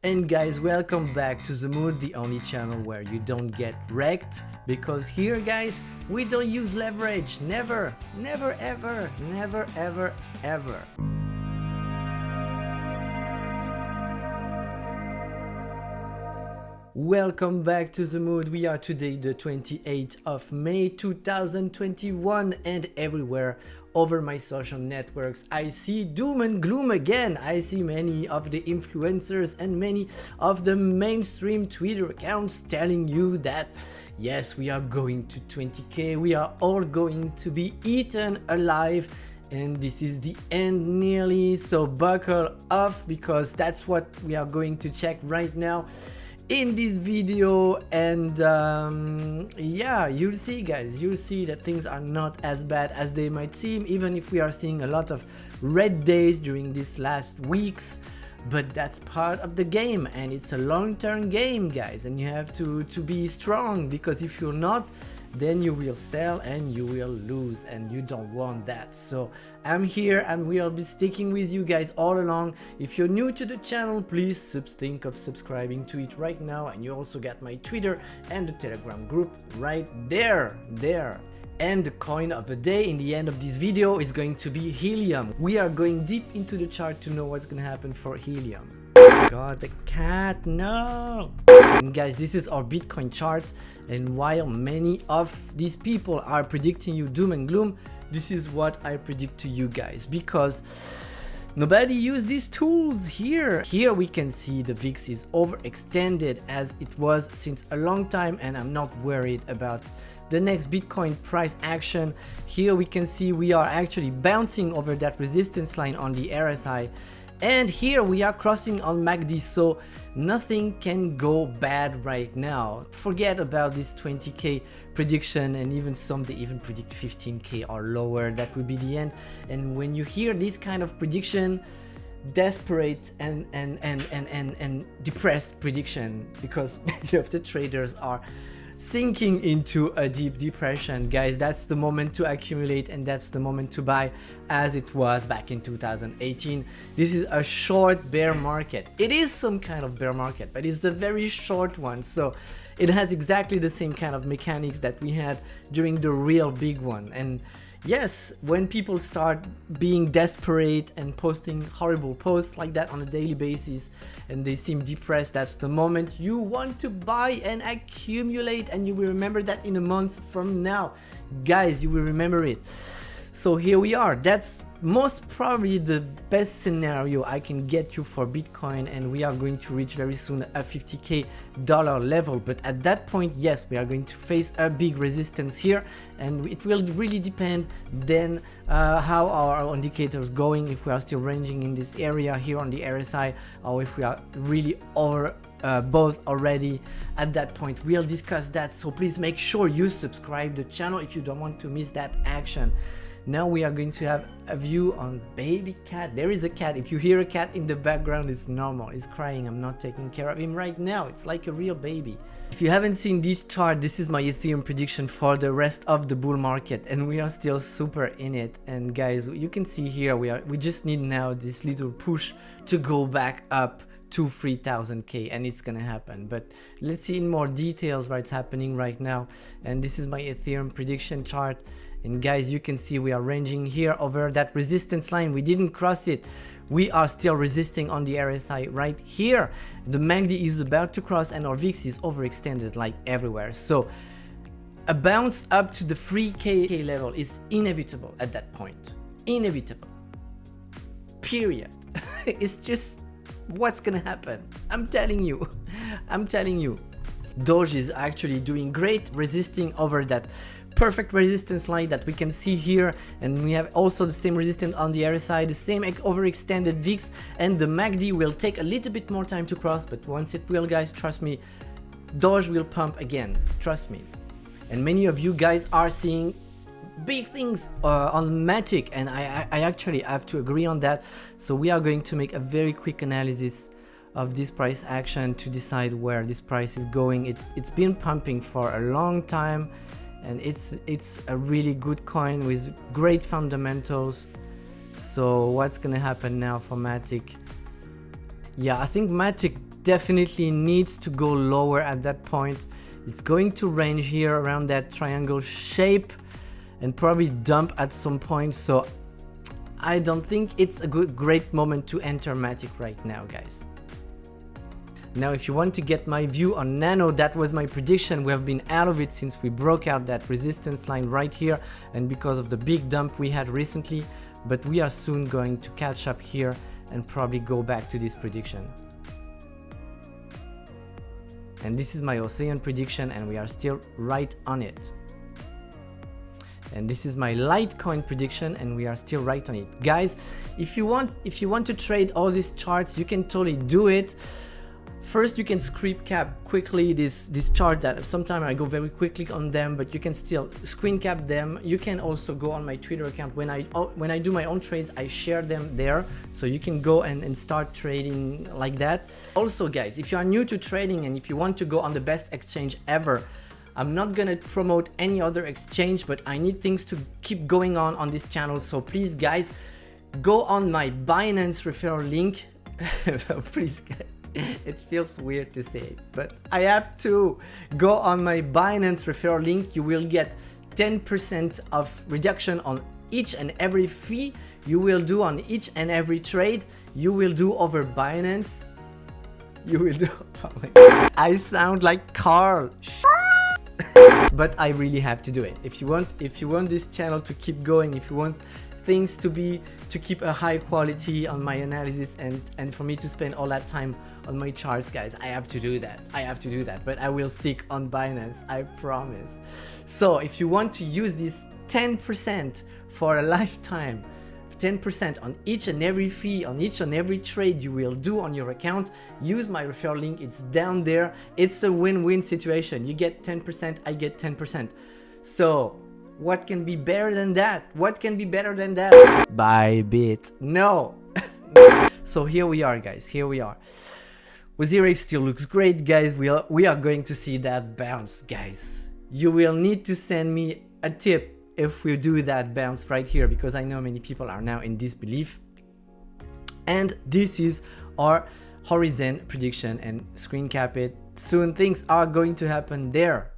And guys, welcome back to The Mood, the only channel where you don't get wrecked. Because here guys, we don't use leverage. Never, never ever, never ever, ever. Welcome back to The Mood. We are today the 28th of May 2021 and everywhere over my social networks I see doom and gloom again. I see many of the influencers and many of the mainstream Twitter accounts telling you that yes, we are going to 20k, we are all going to be eaten alive and this is the end nearly, so buckle off because that's what we are going to check right now in this video. And yeah, you'll see guys, you'll see that things are not as bad as they might seem, even if we are seeing a lot of red days during these last weeks. But that's part of the game and it's a long-term game guys, and you have to be strong, because if you're not, then you will sell and you will lose, and you don't want that. So I'm here and we'll be sticking with you guys all along. If you're new to the channel, please think of subscribing to it right now, and you also got my Twitter and the Telegram group right there. And the coin of the day in the end of this video is going to be Helium. We are going deep into the chart to know what's gonna happen for Helium. God, the cat, no! And guys, this is our Bitcoin chart, and while many of these people are predicting you doom and gloom, this is what I predict to you guys, because nobody used these tools here. Here we can see the VIX is overextended as it was since a long time, and I'm not worried about the next Bitcoin price action. Here we can see we are actually bouncing over that resistance line on the RSI, and here we are crossing on MACD, so nothing can go bad right now. Forget about this 20k prediction, and even some they even predict 15k or lower. That would be the end. And when you hear this kind of prediction, desperate and depressed prediction, because many of the traders are sinking into a deep depression, guys, that's the moment to accumulate and that's the moment to buy, as it was back in 2018. This is a short bear market. It is some kind of bear market, but it's a very short one, so it has exactly the same kind of mechanics that we had during the real big one. And yes, when people start being desperate and posting horrible posts like that on a daily basis and they seem depressed, that's the moment you want to buy and accumulate, and you will remember that in a month from now. Guys, you will remember it. So here we are. That's most probably the best scenario I can get you for Bitcoin, and we are going to reach very soon a $50k level. But at that point, yes, we are going to face a big resistance here, and it will really depend then how our indicators going, if we are still ranging in this area here on the RSI, or if we are really over both already. At that point we'll discuss that, so please make sure you subscribe the channel if you don't want to miss that action. Now we are going to have a view on baby cat. There is a cat. If you hear a cat in the background, it's normal. It's crying. I'm not taking care of him right now. It's like a real baby. If you haven't seen this chart, this is my Ethereum prediction for the rest of the bull market, and we are still super in it. And guys, you can see here we just need now this little push to go back up to 3000k, and it's gonna happen. But let's see in more details what's happening right now. And this is my Ethereum prediction chart, and guys, you can see we are ranging here over that resistance line. We didn't cross it. We are still resisting on the RSI right here. The MACD is about to cross and our VIX is overextended like everywhere, so a bounce up to the 3k level is inevitable at that point. Inevitable, period. It's just what's gonna happen. I'm telling you. Doge is actually doing great, resisting over that perfect resistance line that we can see here, and we have also the same resistance on the RSI, the same overextended VIX, and the MACD will take a little bit more time to cross, but once it will, guys, trust me, Doge will pump again, trust me. And many of you guys are seeing big things on MATIC, and I actually have to agree on that. So we are going to make a very quick analysis of this price action to decide where this price is going. It's been pumping for a long time, and it's a really good coin with great fundamentals. So what's gonna happen now for MATIC? Yeah, I think MATIC definitely needs to go lower at that point. It's going to range here around that triangle shape and probably dump at some point. So I don't think it's a great moment to enter MATIC right now, guys. Now, if you want to get my view on Nano, that was my prediction. We have been out of it since we broke out that resistance line right here, and because of the big dump we had recently, but we are soon going to catch up here and probably go back to this prediction. And this is my Ocean prediction, and we are still right on it. And this is my Litecoin prediction, and we are still right on it. Guys, if you want to trade all these charts, you can totally do it. First, you can screen cap quickly this chart that sometimes I go very quickly on them, but you can still screen cap them. You can also go on my Twitter account. When I do my own trades, I share them there, so you can go and start trading like that. Also, guys, if you are new to trading and if you want to go on the best exchange ever, I'm not gonna promote any other exchange, but I need things to keep going on this channel. So please, guys, go on my Binance referral link. Please, guys. It feels weird to say it, but I have to go on my Binance referral link. You will get 10% of reduction on each and every fee you will do on each and every trade you will do over Binance. You will do. Oh my God. I sound like Carl. But I really have to do it. If you want this channel to keep going, if you want things to keep a high quality on my analysis and for me to spend all that time on my charts, guys, I have to do that. I have to do that, but I will stick on Binance, I promise. So if you want to use this 10% for a lifetime, 10% on each and every fee, on each and every trade you will do on your account, use my referral link. It's down there. It's a win-win situation. You get 10%, I get 10%. So what can be better than that? What can be better than that? Bybit. No. So here we are, guys. Here we are. Wazirix still looks great, guys. We are going to see that bounce, guys. You will need to send me a tip if we do that bounce right here, because I know many people are now in disbelief. And this is our horizon prediction, and screen cap it. Soon things are going to happen there.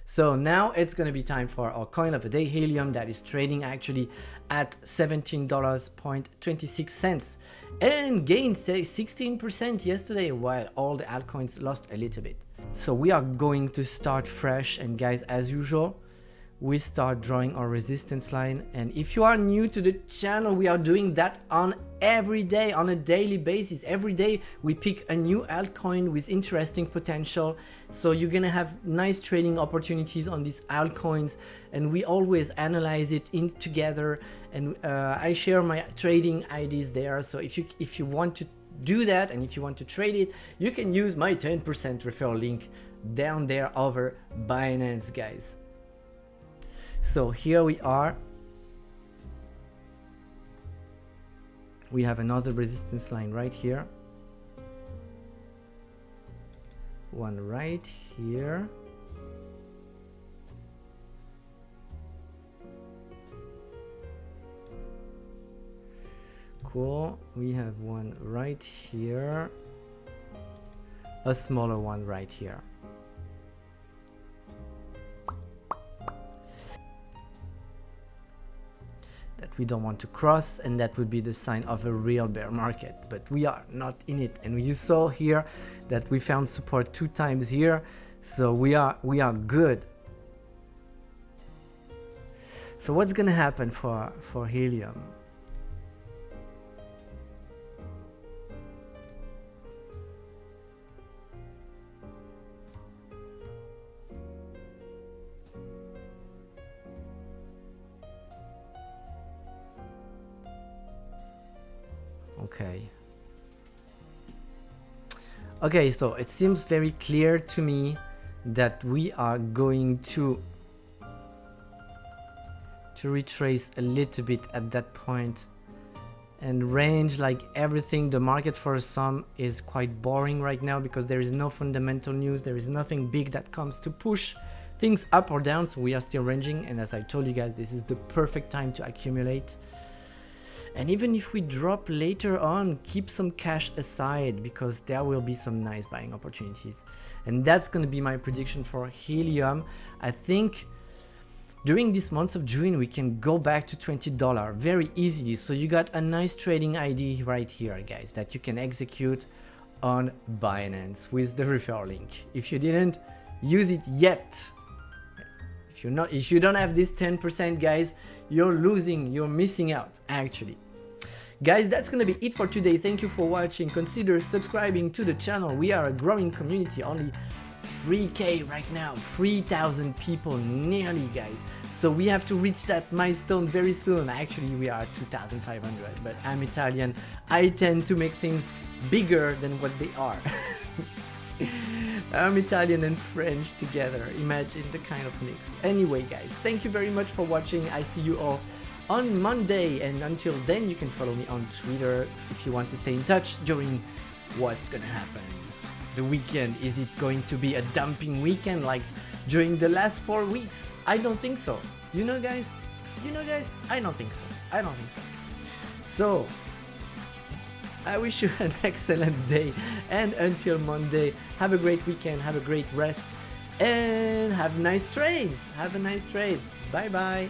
So now it's going to be time for our coin of the day, Helium, that is trading actually at $17.26 and gained 16% yesterday, while all the altcoins lost a little bit. So we are going to start fresh, and guys, as usual, we start drawing our resistance line. And if you are new to the channel, we are doing that on every day, on a daily basis. Every day we pick a new altcoin with interesting potential, so you're gonna have nice trading opportunities on these altcoins, and we always analyze it in together, and I share my trading IDs there. So if you want to do that and if you want to trade it, you can use my 10% referral link down there over Binance, guys. So here we are. We have another resistance line right here. One right here. Cool. We have one right here. A smaller one right here. That we don't want to cross, and that would be the sign of a real bear market, but we are not in it. And you saw here that we found support 2 times here, so we are good. So what's gonna happen for Helium? Okay, so it seems very clear to me that we are going to retrace a little bit at that point and range like everything. The market for some is quite boring right now because there is no fundamental news, there is nothing big that comes to push things up or down, so we are still ranging. And as I told you guys, this is the perfect time to accumulate. And even if we drop later on, keep some cash aside because there will be some nice buying opportunities. And that's going to be my prediction for Helium. I think during this month of June, we can go back to $20 very easily. So you got a nice trading ID right here, guys, that you can execute on Binance with the referral link. If you didn't use it yet, if you don't have this 10%, guys, you're losing, you're missing out actually. Guys, that's gonna be it for today. Thank you for watching. Consider subscribing to the channel. We are a growing community, only 3K right now, 3,000 people nearly, guys. So we have to reach that milestone very soon. Actually, we are 2,500, but I'm Italian. I tend to make things bigger than what they are. I'm Italian and French together. Imagine the kind of mix. Anyway, guys, thank you very much for watching. I see you all on Monday, and until then, you can follow me on Twitter if you want to stay in touch during what's gonna happen. The weekend, is it going to be a dumping weekend like during the last 4 weeks? I don't think so. You know, guys, I don't think so. So I wish you an excellent day, and until Monday, have a great weekend, have a great rest, and have nice trades. Bye bye.